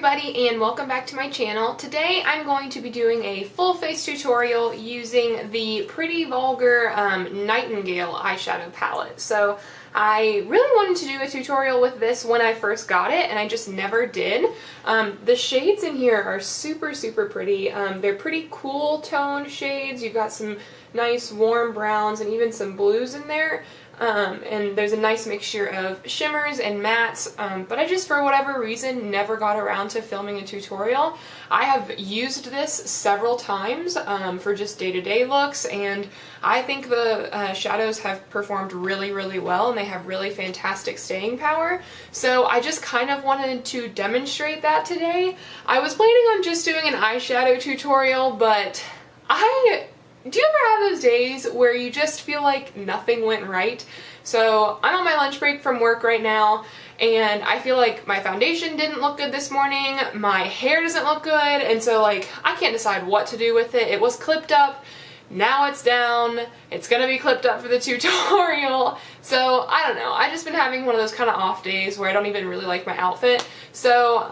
everybody and welcome back to my channel. Today I'm going to be doing a full face tutorial using the Pretty Vulgar Nightingale eyeshadow palette. So I really wanted to do a tutorial with this when I first got it and I just never did. The shades in here are super pretty. They're pretty cool toned shades. You've got some nice warm browns and even some blues in there. And there's a nice mixture of shimmers and mattes, but I just, for whatever reason, never got around to filming a tutorial. I have used this several times for just day-to-day looks, and I think the shadows have performed really well, and they have really fantastic staying power. So I just kind of wanted to demonstrate that today. I was planning on just doing an eyeshadow tutorial, but do you ever have those days where you just feel like nothing went right? So I'm on my lunch break from work right now and I feel like my foundation didn't look good this morning, my hair doesn't look good, and so like I can't decide what to do with it. It was clipped up, now it's down, it's gonna be clipped up for the tutorial. So I don't know, I've just been having one of those kind of off days where I don't even really like my outfit. So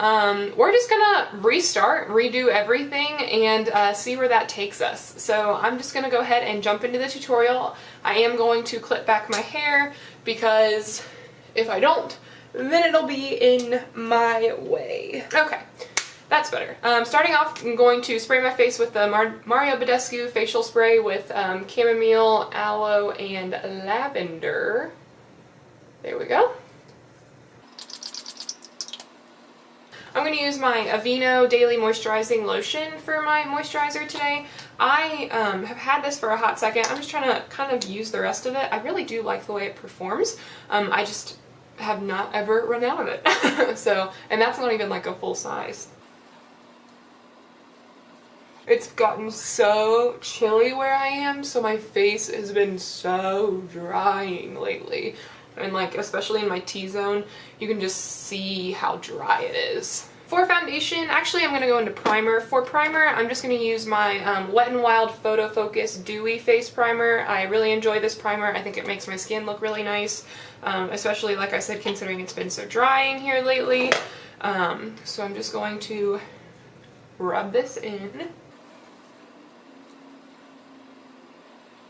we're just gonna restart, redo everything, and see where that takes us. So I'm just gonna go ahead and jump into the tutorial. I am going to clip back my hair because if I don't, then it'll be in my way. Okay. That's better. Starting off, I'm going to spray my face with the Mario Badescu facial spray with chamomile, aloe, and lavender. There we go. I'm going to use my Aveeno Daily Moisturizing Lotion for my moisturizer today. I have had this for a hot second. I'm just trying to kind of use the rest of it. I really do like the way it performs. I just have not ever run out of it. So, and that's not even like a full size. It's gotten so chilly where I am, so my face has been so drying lately. And like, especially in my T-zone, you can just see how dry it is. For foundation, actually I'm going to go into primer. For primer, I'm just going to use my Wet n Wild Photo Focus Dewy Face Primer. I really enjoy this primer. I think it makes my skin look really nice, especially, like I said, considering it's been so dry in here lately. So I'm just going to rub this in.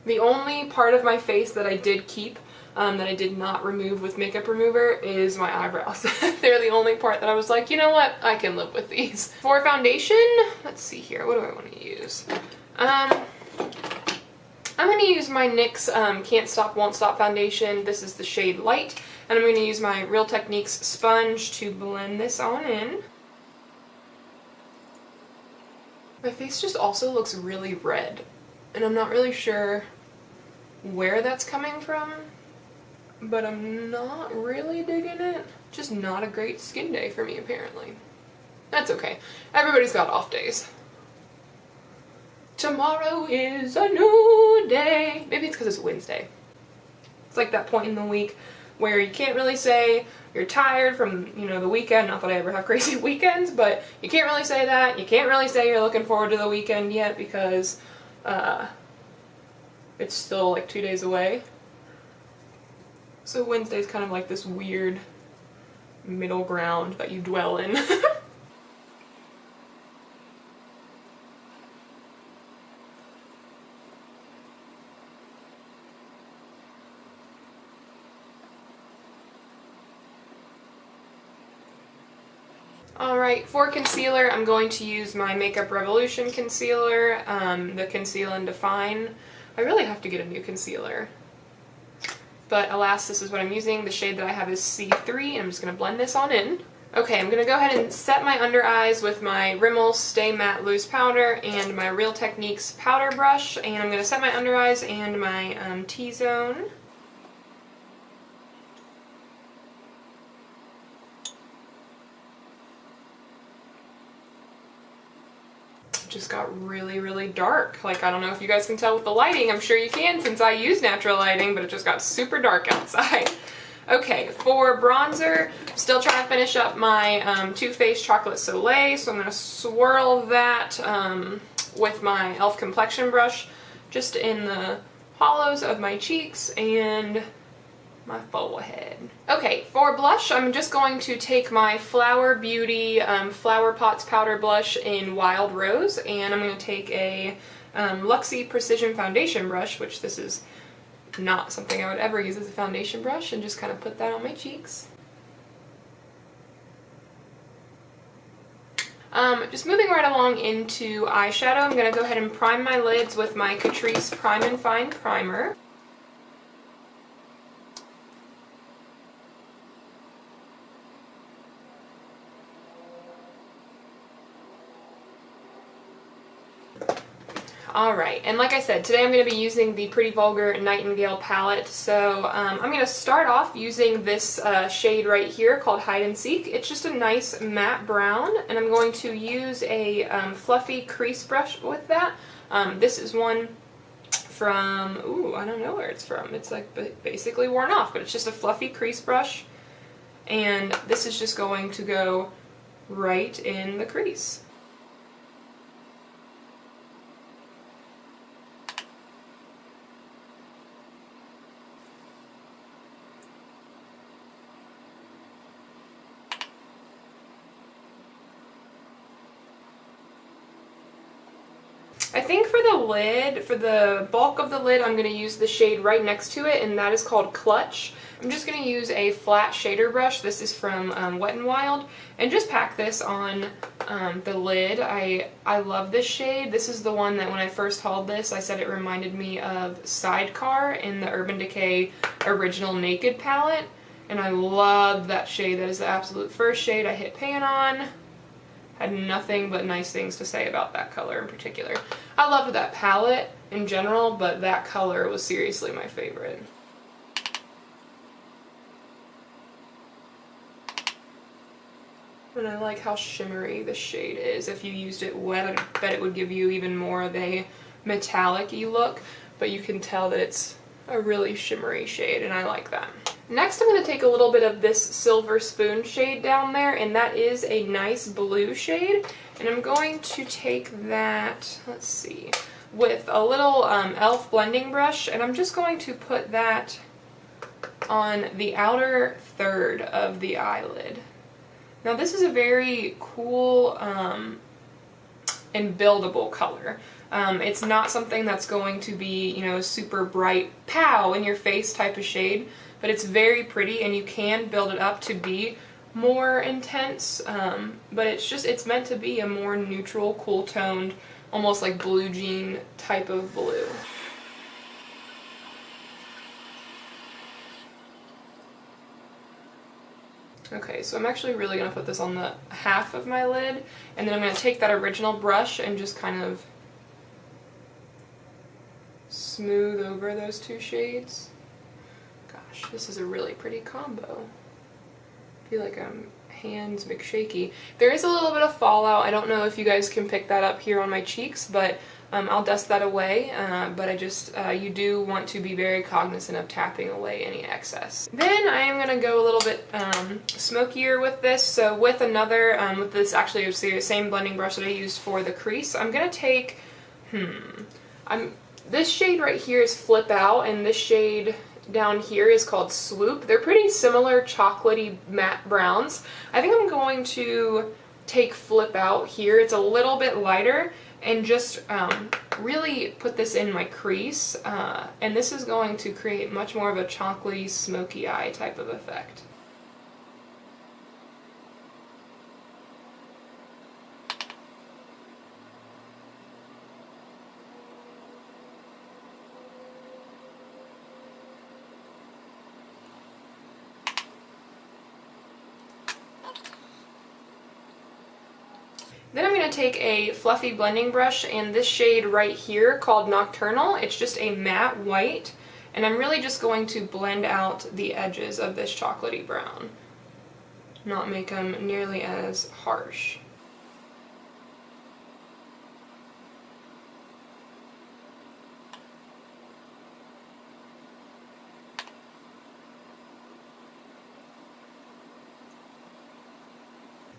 The only part of my face that I did keep, that I did not remove with makeup remover, is my eyebrows. They're the only part that I was like, you know what, I can live with these. For foundation, let's see here, what do I want to use? I'm going to use my NYX Can't Stop Won't Stop foundation. This is the shade Light, and I'm going to use my Real Techniques sponge to blend this on in. My face just also looks really red, and I'm not really sure where that's coming from, but I'm not really digging it. Just not a great skin day for me, apparently. That's okay. Everybody's got off days. Tomorrow is a new day. Maybe it's because it's Wednesday. It's like that point in the week where you can't really say you're tired from, you know, the weekend. Not that I ever have crazy weekends, but you can't really say that. You can't really say you're looking forward to the weekend yet because it's still like 2 days away. So Wednesday's kind of like this weird middle ground that you dwell in. Alright, for concealer, I'm going to use my Makeup Revolution concealer, the Conceal and Define. I really have to get a new concealer. But alas, this is what I'm using. The shade that I have is C3, and I'm just going to blend this on in. Okay, I'm going to go ahead and set my under eyes with my Rimmel Stay Matte Loose Powder and my Real Techniques powder brush, and I'm going to set my under eyes and my T-zone. Just got really dark. Like, I don't know if you guys can tell with the lighting. I'm sure you can since I use natural lighting, but it just got super dark outside. Okay, for bronzer, I'm still trying to finish up my Too Faced Chocolate Soleil, so I'm going to swirl that with my e.l.f. complexion brush just in the hollows of my cheeks and my forehead. Okay, for blush, I'm just going to take my Flower Beauty Flower Pots Powder Blush in Wild Rose, and I'm going to take a Luxie Precision Foundation brush, which this is not something I would ever use as a foundation brush, and just kind of put that on my cheeks. Just moving right along into eyeshadow, I'm going to go ahead and prime my lids with my Catrice Prime and Fine Primer. Alright, and like I said, today I'm going to be using the Pretty Vulgar Nightingale Palette, so I'm going to start off using this shade right here called Hide and Seek. It's just a nice matte brown, and I'm going to use a fluffy crease brush with that. This is one from, ooh, I don't know where it's from. It's like basically worn off, but it's just a fluffy crease brush, and this is just going to go right in the crease. I think for the lid, for the bulk of the lid, I'm going to use the shade right next to it, and that is called Clutch. I'm just going to use a flat shader brush. This is from Wet n Wild, and just pack this on the lid. I love this shade. This is the one that when I first hauled this, I said it reminded me of Sidecar in the Urban Decay Original Naked palette, and I love that shade. That is the absolute first shade I hit pan on. Had nothing but nice things to say about that color in particular. I loved that palette in general, but that color was seriously my favorite. And I like how shimmery the shade is. If you used it wet, I bet it would give you even more of a metallic-y look, but you can tell that it's a really shimmery shade, and I like that. Next, I'm going to take a little bit of this Silver Spoon shade down there, and that is a nice blue shade. And I'm going to take that, let's see, with a little e.l.f. blending brush, and I'm just going to put that on the outer third of the eyelid. Now, this is a very cool and buildable color. It's not something that's going to be, you know, super bright, pow, in your face type of shade, but it's very pretty, and you can build it up to be more intense, but it's meant to be a more neutral, cool toned, almost like blue jean type of blue. Okay, so I'm actually really going to put this on the half of my lid, and then I'm going to take that original brush and just kind of smooth over those two shades. Gosh, this is a really pretty combo. I feel like I'm hands McShaky. There is a little bit of fallout. I don't know if you guys can pick that up here on my cheeks, but I'll dust that away. But I just, you do want to be very cognizant of tapping away any excess. Then I am going to go a little bit smokier with this. So with another, with this actually the same blending brush that I used for the crease, I'm going to take, this shade right here is Flip Out, and this shade down here is called Swoop. They're pretty similar chocolatey matte browns. I think I'm going to take Flip Out here. It's a little bit lighter, and just really put this in my crease, and this is going to create much more of a chocolatey, smoky eye type of effect. Then I'm going to take a fluffy blending brush, and this shade right here called Nocturnal, it's just a matte white, and I'm really just going to blend out the edges of this chocolatey brown, not make them nearly as harsh.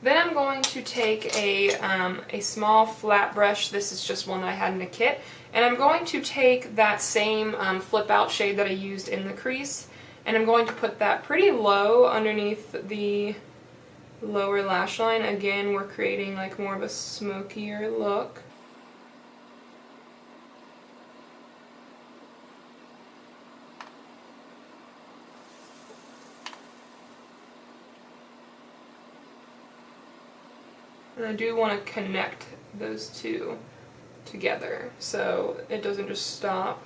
Then I'm going to take a small flat brush. This is just one that I had in a kit. And I'm going to take that same Flip Out shade that I used in the crease, and I'm going to put that pretty low underneath the lower lash line. Again, we're creating like more of a smokier look. And I do want to connect those two together so it doesn't just stop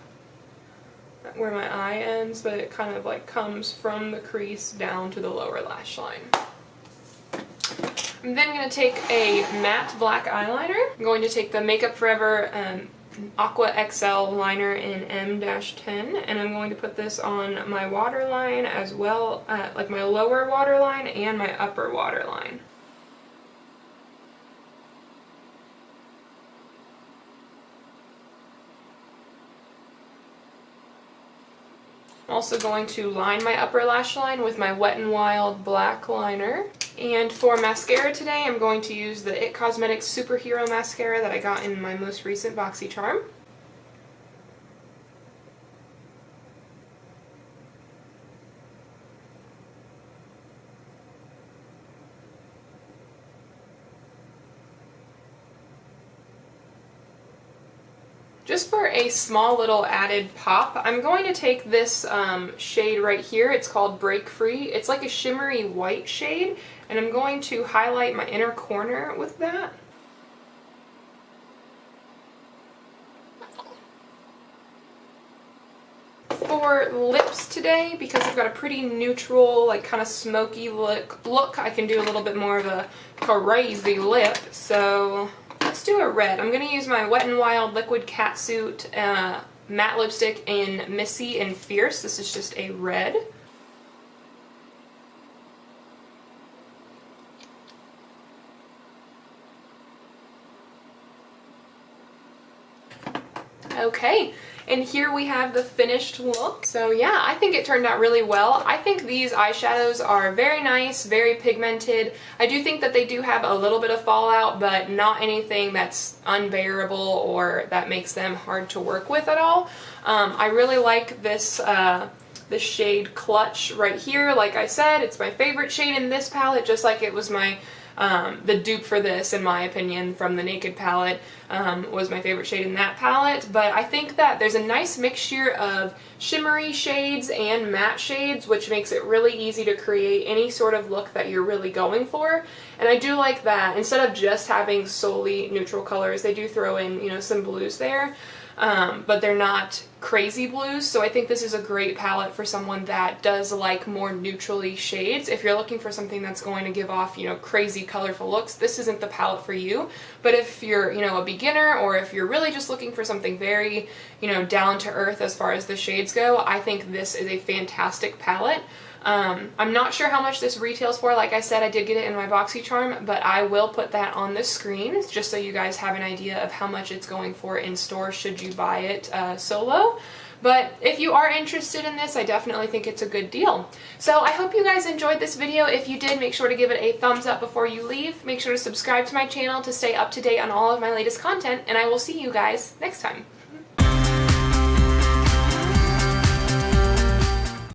where my eye ends, but it kind of like comes from the crease down to the lower lash line. I'm then going to take a matte black eyeliner. I'm going to take the Makeup Forever Aqua XL liner in M-10, and I'm going to put this on my waterline as well, like my lower waterline and my upper waterline. I'm also going to line my upper lash line with my Wet n Wild black liner. And for mascara today, I'm going to use the IT Cosmetics Superhero Mascara that I got in my most recent Boxycharm. Just for a small little added pop, I'm going to take this shade right here. It's called Break Free. It's like a shimmery white shade, and I'm going to highlight my inner corner with that. For lips today, because I've got a pretty neutral, like kind of smoky look, I can do a little bit more of a crazy lip. So let's do a red. I'm going to use my Wet n Wild Liquid Catsuit matte lipstick in Missy and Fierce. This is just a red. Okay, and here we have the finished look. So yeah, I think it turned out really well. I think these eyeshadows are very nice, very pigmented. I do think that they do have a little bit of fallout, but not anything that's unbearable or that makes them hard to work with at all. I really like this the shade Clutch right here. Like I said, it's my favorite shade in this palette, just like it was my the dupe for this, in my opinion, from the Naked palette, was my favorite shade in that palette. But I think that there's a nice mixture of shimmery shades and matte shades, which makes it really easy to create any sort of look that you're really going for. And I do like that instead of just having solely neutral colors, they do throw in, you know, some blues there. But they're not crazy blues, so I think this is a great palette for someone that does like more neutrally shades. If you're looking for something that's going to give off, you know, crazy colorful looks, this isn't the palette for you. But if you're, you know, a beginner, or if you're really just looking for something very, you know, down to earth as far as the shades go, I think this is a fantastic palette. I'm not sure how much this retails for. Like I said, I did get it in my Boxycharm, but I will put that on the screen just so you guys have an idea of how much it's going for in store should you buy it solo. But if you are interested in this, I definitely think it's a good deal. So I hope you guys enjoyed this video. If you did, make sure to give it a thumbs up before you leave. Make sure to subscribe to my channel to stay up to date on all of my latest content, and I will see you guys next time.